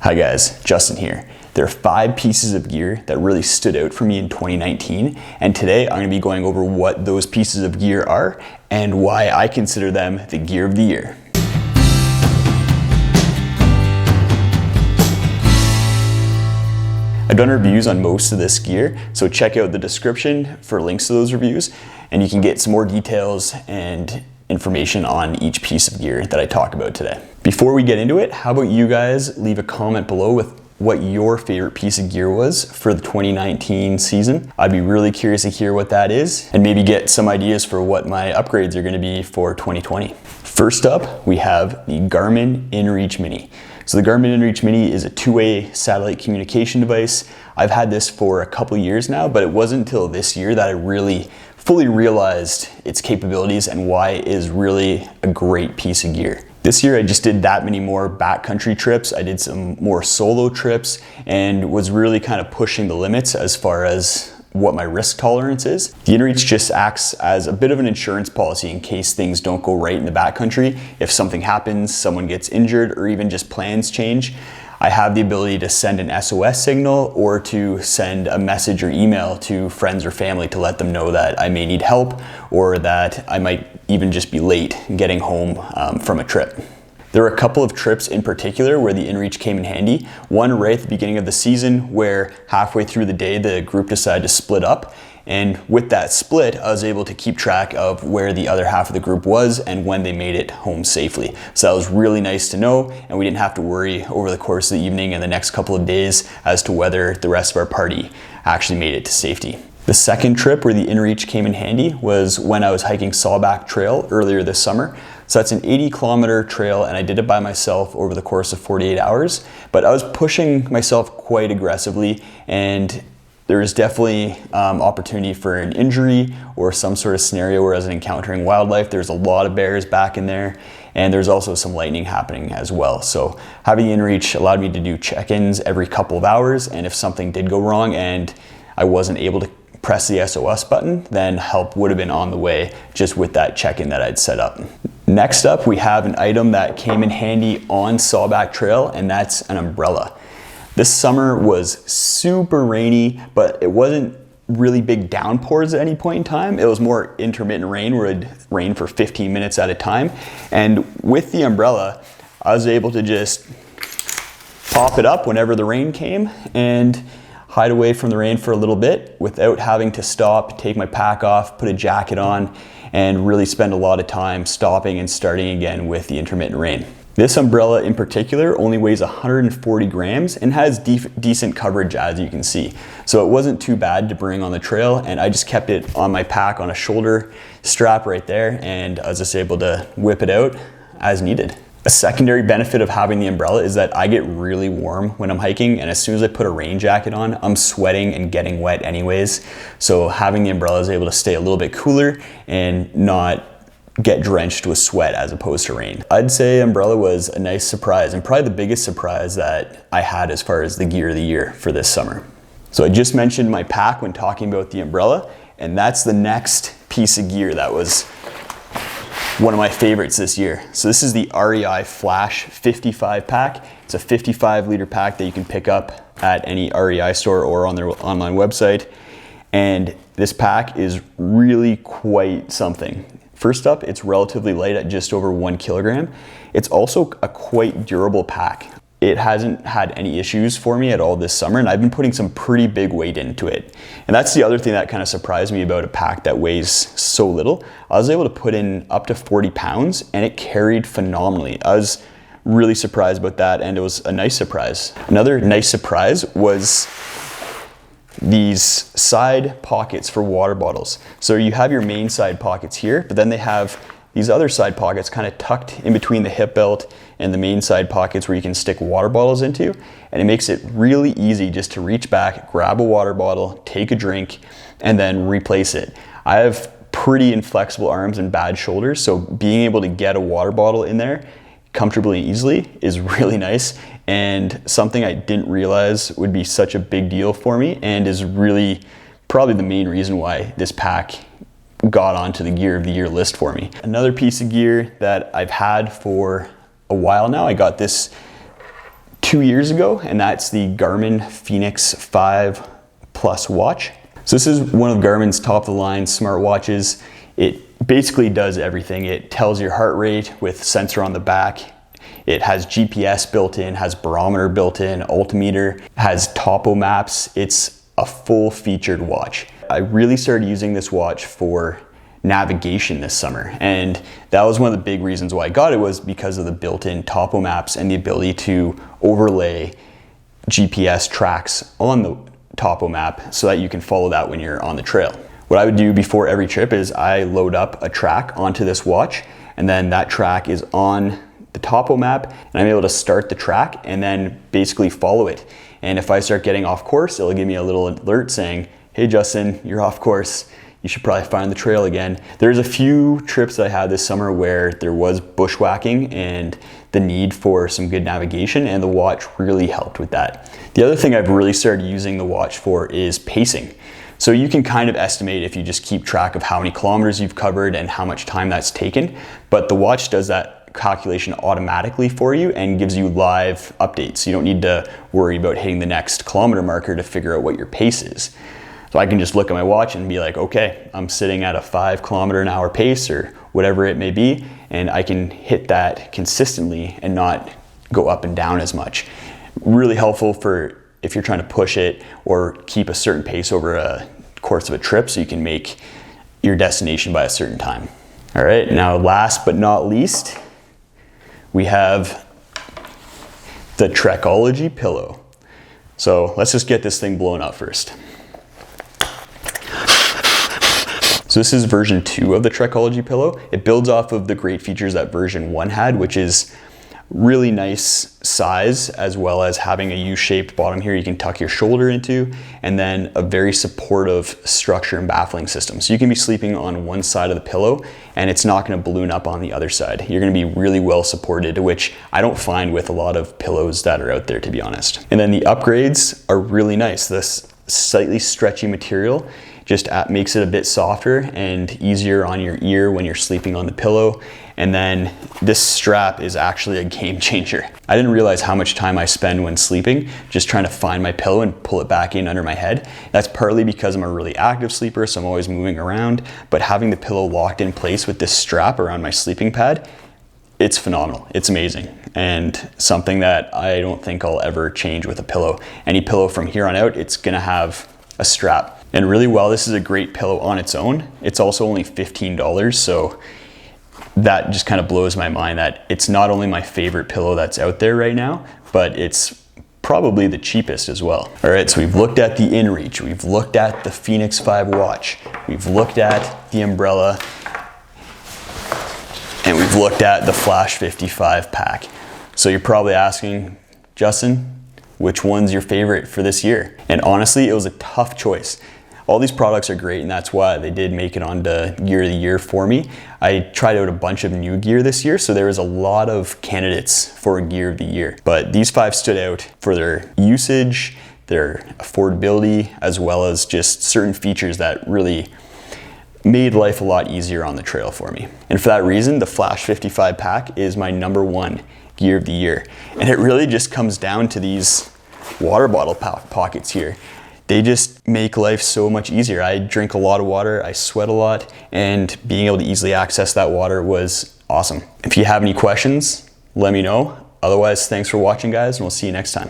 Hi guys, Justin here. There are 5 pieces of gear that really stood out for me in 2019, and today I'm going to be going over what those pieces of gear are and why I consider them the gear of the year. I've done reviews on most of this gear, so check out the description for links to those reviews, and you can get some more details and information on each piece of gear that I talk about today. Before we get into it, how about you guys leave a comment below with what your favorite piece of gear was for the 2019 season. I'd be really curious to hear what that is and maybe get some ideas for what my upgrades are going to be for 2020. First up, we have the Garmin Inreach Mini. So the Garmin Inreach Mini is a two-way satellite communication device. I've had this for a couple years now, but it wasn't until this year that I really fully realized its capabilities and why it is really a great piece of gear. This year I just did that many more backcountry trips. I did some more solo trips and was really kind of pushing the limits as far as what my risk tolerance is. The Inreach just acts as a bit of an insurance policy in case things don't go right in the backcountry. If something happens, someone gets injured, or even just plans change, I have the ability to send an SOS signal or to send a message or email to friends or family to let them know that I may need help or that I might even just be late getting home from a trip. There were a couple of trips in particular where the Inreach came in handy. One right at the beginning of the season where halfway through the day the group decided to split up, and with that split I was able to keep track of where the other half of the group was and when they made it home safely. So that was really nice to know, and we didn't have to worry over the course of the evening and the next couple of days as to whether the rest of our party actually made it to safety. The second trip where the Inreach came in handy was when I was hiking Sawback Trail earlier this summer. So that's an 80-kilometer trail, and I did it by myself over the course of 48 hours. But I was pushing myself quite aggressively, and there is definitely opportunity for an injury or some sort of scenario where I was encountering wildlife. There's a lot of bears back in there, and there's also some lightning happening as well. So having the Inreach allowed me to do check-ins every couple of hours, and if something did go wrong and I wasn't able to press the SOS button, then help would have been on the way just with that check-in that I'd set up. Next up, we have an item that came in handy on Sawback Trail, and that's an umbrella. This summer was super rainy, but it wasn't really big downpours at any point in time. It was more intermittent rain where it'd rain for 15 minutes at a time. And with the umbrella, I was able to just pop it up whenever the rain came and hide away from the rain for a little bit without having to stop, take my pack off, put a jacket on, and really spend a lot of time stopping and starting again with the intermittent rain. This umbrella in particular only weighs 140 grams and has decent coverage, as you can see. So it wasn't too bad to bring on the trail, and I just kept it on my pack on a shoulder strap right there, and I was just able to whip it out as needed. A secondary benefit of having the umbrella is that I get really warm when I'm hiking, and as soon as I put a rain jacket on, I'm sweating and getting wet anyways. So having the umbrella is able to stay a little bit cooler and not get drenched with sweat as opposed to rain. I'd say umbrella was a nice surprise, and probably the biggest surprise that I had as far as the gear of the year for this summer. So I just mentioned my pack when talking about the umbrella, and that's the next piece of gear that was one of my favorites this year. So this is the REI Flash 55 pack. It's a 55-liter pack that you can pick up at any REI store or on their online website. And this pack is really quite something. First up, it's relatively light at just over 1 kilogram. It's also a quite durable pack. It hasn't had any issues for me at all this summer, and I've been putting some pretty big weight into it. And that's the other thing that kind of surprised me about a pack that weighs so little. I was able to put in up to 40 pounds, and it carried phenomenally. I was really surprised about that, and it was a nice surprise. Another nice surprise was these side pockets for water bottles. So you have your main side pockets here, but then they have these other side pockets kind of tucked in between the hip belt and the main side pockets where you can stick water bottles into, and it makes it really easy just to reach back, grab a water bottle, take a drink, and then replace it. I have pretty inflexible arms and bad shoulders, so being able to get a water bottle in there comfortably and easily is really nice, and something I didn't realize would be such a big deal for me, and is really probably the main reason why this pack got onto the gear of the year list for me. Another piece of gear that I've had for a while now, I got this 2 years ago, and that's the Garmin Fenix 5 Plus watch. So this is one of Garmin's top of the line smartwatches. It basically does everything. It tells your heart rate with sensor on the back. It has GPS built in, has barometer built in, altimeter, has topo maps. It's a full featured watch. I really started using this watch for navigation this summer, and that was one of the big reasons why I got it, was because of the built-in topo maps and the ability to overlay GPS tracks on the topo map so that you can follow that when you're on the trail. What I would do before every trip is I load up a track onto this watch, and then that track is on the topo map, and I'm able to start the track and then basically follow it. And if I start getting off course, it'll give me a little alert saying, hey Justin, you're off course. You should probably find the trail again. There's a few trips that I had this summer where there was bushwhacking and the need for some good navigation, and the watch really helped with that. The other thing I've really started using the watch for is pacing. So you can kind of estimate if you just keep track of how many kilometers you've covered and how much time that's taken, but the watch does that calculation automatically for you and gives you live updates. You don't need to worry about hitting the next kilometer marker to figure out what your pace is. So I can just look at my watch and be like, okay, I'm sitting at a 5 kilometer an hour pace or whatever it may be, and I can hit that consistently and not go up and down as much. Really helpful for if you're trying to push it or keep a certain pace over a course of a trip so you can make your destination by a certain time. All right, now last but not least, we have the Trekology pillow. So let's just get this thing blown up first. So this is version 2 of the Trekology pillow. It builds off of the great features that version 1 had, which is really nice size, as well as having a U-shaped bottom here you can tuck your shoulder into, and then a very supportive structure and baffling system. So you can be sleeping on one side of the pillow and it's not going to balloon up on the other side. You're going to be really well supported, which I don't find with a lot of pillows that are out there, to be honest. And then the upgrades are really nice. This slightly stretchy material just makes it a bit softer and easier on your ear when you're sleeping on the pillow. And then this strap is actually a game changer. I didn't realize how much time I spend when sleeping just trying to find my pillow and pull it back in under my head. That's partly because I'm a really active sleeper, so I'm always moving around, but having the pillow locked in place with this strap around my sleeping pad, it's phenomenal. It's amazing, and something that I don't think I'll ever change with a pillow. Any pillow from here on out, it's gonna have a strap. And really, while this is a great pillow on its own, it's also only $15, so that just kind of blows my mind that it's not only my favorite pillow that's out there right now, but it's probably the cheapest as well. All right, so we've looked at the Inreach, we've looked at the Fenix 5 watch, we've looked at the umbrella, and we've looked at the Flash 55 pack. So you're probably asking, Justin, which one's your favorite for this year? And honestly, it was a tough choice. All these products are great, and that's why they did make it onto Gear of the Year for me. I tried out a bunch of new gear this year, so there was a lot of candidates for Gear of the Year. But these 5 stood out for their usage, their affordability, as well as just certain features that really made life a lot easier on the trail for me. And for that reason, the Flash 55 pack is my #1 Gear of the Year. And it really just comes down to these water bottle pockets here. They just make life so much easier. I drink a lot of water, I sweat a lot, and being able to easily access that water was awesome. If you have any questions, let me know. Otherwise, thanks for watching, guys, and we'll see you next time.